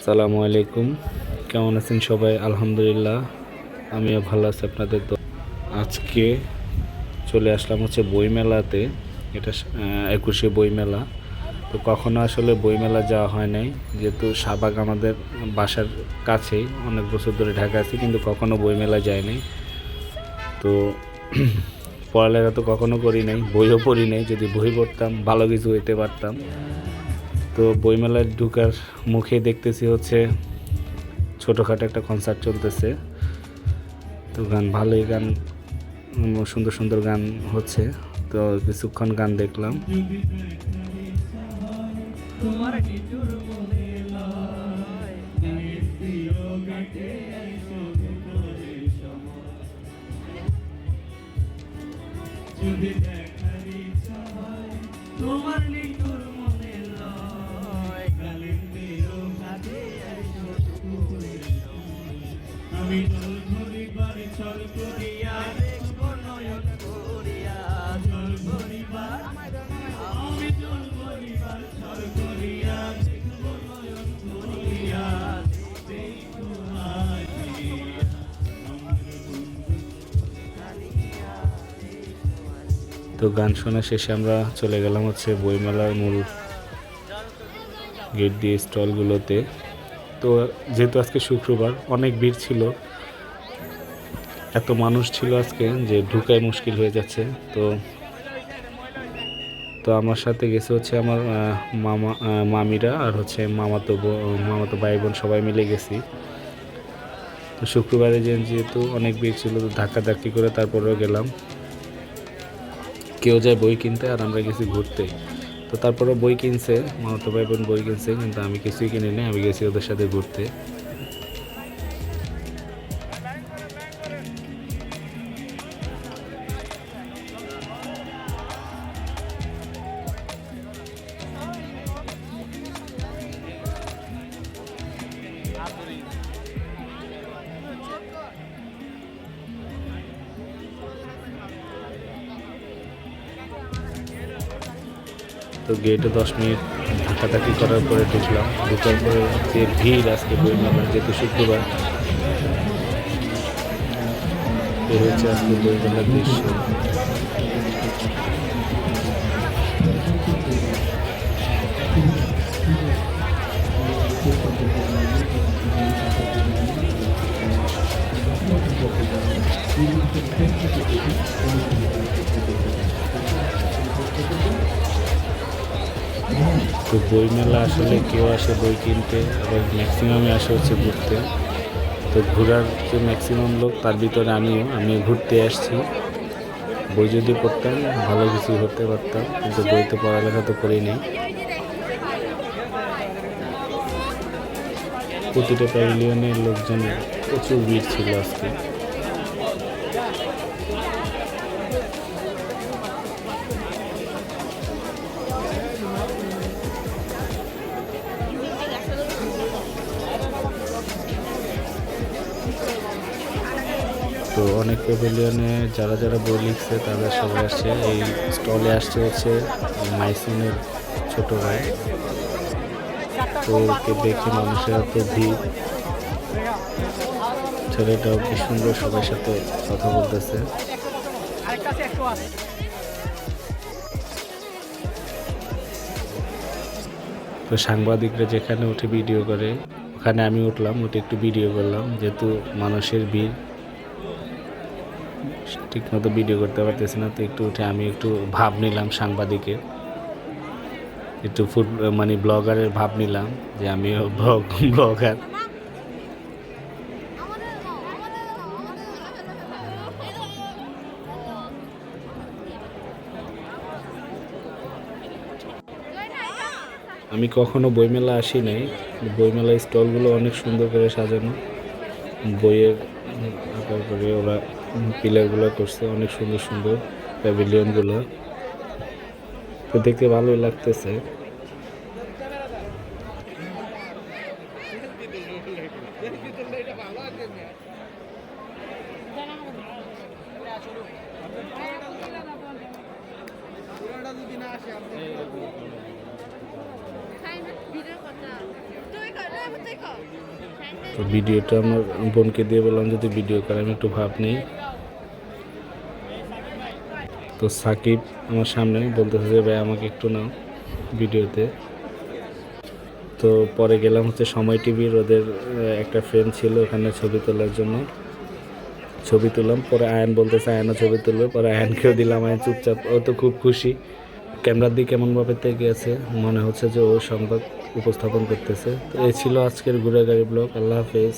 আসসালামু আলাইকুম। কেমন আছেন সবাই? আলহামদুলিল্লাহ, আমিও ভালো আছি আপনাদের তো। আজকে চলে আসলাম হচ্ছে বইমেলাতে। এটা 21শে বইমেলা। তো কখনো আসলে বইমেলা যাওয়া হয় নাই, যেহেতু শাহবাগ আমাদের বাসার কাছেই। অনেক বছর ধরে ঢাকা আছি, কিন্তু কখনো বইমেলা যাই নাই। তো পড়ালেখা তো কখনো করি নাই, বইও পড়ি নাই। যদি বই পড়তাম ভালো কিছু হইতে পারতাম। তো বইমেলায় ঢুকার মুখে দেখতেছি হচ্ছে ছোটোখাটো একটা কনসার্ট চলতেছে। তো ভালোই গান, সুন্দর সুন্দর গান হচ্ছে। তো কিছুক্ষণ গান দেখলাম। তো গান শোনা শেষে আমরা চলে গেলাম হচ্ছে বইমেলার মূল গেট দিয়ে স্টলগুলোতে। তো যেহেতু আজকে শুক্রবার, অনেক ভিড় ছিল, এত মানুষ ছিল আজকে যে ঢুকাই মুশকিল হয়ে যাচ্ছে। তো তো আমার সাথে গেছে হচ্ছে আমার মামিরা আর হচ্ছে মামাতো ভাই বোন, সবাই মিলে গেছি। তো শুক্রবারে যেহেতু অনেক ভিড় ছিল, তো ধাক্কাধাক্কি করে তারপরেও গেলাম। কেউ যায় বই কিনতে আর আমরা গেছি ঘুরতে। তো তারপরে বই কিনছে, মামাতো ভাই বোন বই কিনছে, কিন্তু আমি কিছুই কিনি নাই, আমি গেছি ওদের সাথে ঘুরতে। তো গেটে 10 মিনিট ধাক্কাধাক্কি করার পরে ঢুকলাম। ঢুকার পরে যে ভিড় আজকে বইমেলা, যেহেতু শুক্রবার, এ হচ্ছে আজকে বইমেলার দৃশ্য। তো বইমেলা আসলে কেউ আসে বই কিনতে, আবার ম্যাক্সিমামই আসে হচ্ছে ঘুরতে। তো ঘোরার যে ম্যাক্সিমাম লোক, তার ভিতরে আমিও ঘুরতে আসছি। বই যদি পড়তাম ভালো কিছু হতে পারতাম, কিন্তু বই তো পড়ালেখা তো করি নাই। প্রতিটা প্যাভিলিয়নের লোকজনের প্রচুর ভিড় ছিল আজকে। তো অনেক প্যাভিলিয়নে যারা যারা বই লিখছে তারা সবাই আসছে। এই স্টলে আসছে হচ্ছে মাইসিনের ছোট ভাই। তো ওকে দেখে মানুষের এত ভিড়। ছেলেটাও কি সুন্দর সবার সাথে কথা বলতেছে। তো সাংবাদিকরা যেখানে উঠে ভিডিও করে, ওখানে আমি উঠলাম, উঠে একটু ভিডিও করলাম। যেহেতু মানুষের ভিড়, ঠিক মতো ভিডিও করতে পারতেছি না, তো একটু উঠে আমি একটু ভাব নিলাম সাংবাদিকের, একটু মানে ব্লগারের ভাব নিলাম, যে আমিও ব্লগার। আমি কখনো বইমেলা আসি নাই। বইমেলার স্টলগুলো অনেক সুন্দর করে সাজানো, বইয়ের আকার করে ওরা পিলারগুলো করছে, অনেক সুন্দর সুন্দর প্যাভিলিয়নগুলো। তো দেখতে ভালোই লাগতেছে। তো ভিডিওটা আমার বোনকে দিয়ে বললাম যদি ভিডিও করে, আমি একটু ভাব নেই। তো সাকিব আমার সামনে বলতেছে যে ভাই আমাকে একটু নাও ভিডিওতে। তো পরে গেলাম হচ্ছে সময় টিভির, ওদের একটা ফ্রেন্ড ছিল ওখানে ছবি তোলার জন্য, ছবি তুললাম। পরে আয়ান বলতেছে আয়ানও ছবি তুলবে, পরে আয়ানকেও দিলাম। আয়ান চুপচাপ, ও তো খুব খুশি, ক্যামেরার দিকে কেমনভাবে তেগে আছে, মনে হচ্ছে যে ও সংবাদ উপস্থাপন করতেছে। তো এই ছিল আজকের ঘুরাঘুরি ব্লগ। আল্লাহ হাফেজ।